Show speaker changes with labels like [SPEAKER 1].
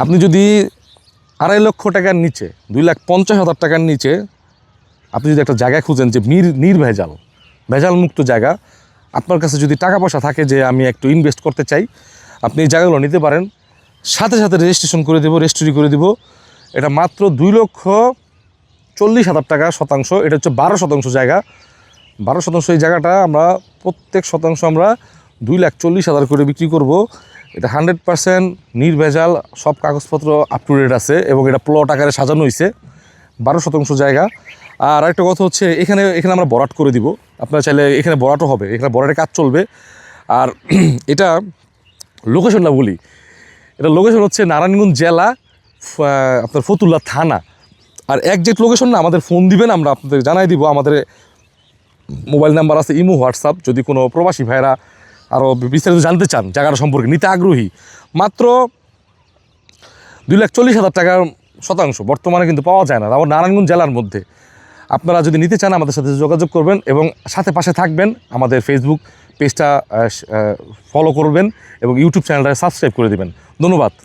[SPEAKER 1] আপনি যদি 2.5 লক্ষ টাকার নিচে 2,50,000 টাকার নিচে আপনি যদি একটা জায়গা খুঁজেন যে নির্ভেজাল ভেজাল মুক্ত জায়গা, আপনার কাছে যদি টাকা পয়সা থাকে যে আমি একটু ইনভেস্ট করতে চাই, আপনি এই জায়গাগুলো নিতে পারেন। সাথে সাথে রেজিস্ট্রেশন করে দেবো, রেজিস্ট্রি করে দেবো। এটা মাত্র 2,40,000 টাকা শতাংশ। এটা হচ্ছে 12% জায়গা। 12% এই জায়গাটা আমরা প্রত্যেক শতাংশ আমরা 2,40,000 করে বিক্রি করব। এটা 100% নির্ভেজাল, সব কাগজপত্র আপ টু ডেট আছে এবং এটা প্লট আকারে সাজানো হয়েছে। 12% জায়গা। আর একটা কথা হচ্ছে এখানে আমরা বরাট করে দিব। আপনারা চাইলে এখানে বরাটও হবে, এখানে বরাটের কাজ চলবে। আর এটা লোকেশনটা বলি, এটা লোকেশন হচ্ছে নারায়ণগঞ্জ জেলা, আপনার ফতুল্লা থানা। আর একজ্যাক্ট লোকেশন না, আমাদের ফোন দিবেন, আমরা আপনাদের জানাই দিব। আমাদের মোবাইল নাম্বার আছে, ইমো, হোয়াটসঅ্যাপ। যদি কোনো প্রবাসী ভাইরা আরও বিস্তারিত জানতে চান, জায়গাটা সম্পর্কে নিতে আগ্রহী, মাত্র 2,40,000 টাকার শতাংশ বর্তমানে কিন্তু পাওয়া যায় না, আবার নারায়ণগঞ্জ জেলার মধ্যে। আপনারা যদি নিতে চান আমাদের সাথে যোগাযোগ করবেন এবং সাথে পাশে থাকবেন। আমাদের ফেসবুক পেজটা ফলো করবেন এবং ইউটিউব চ্যানেলটা সাবস্ক্রাইব করে দেবেন। ধন্যবাদ।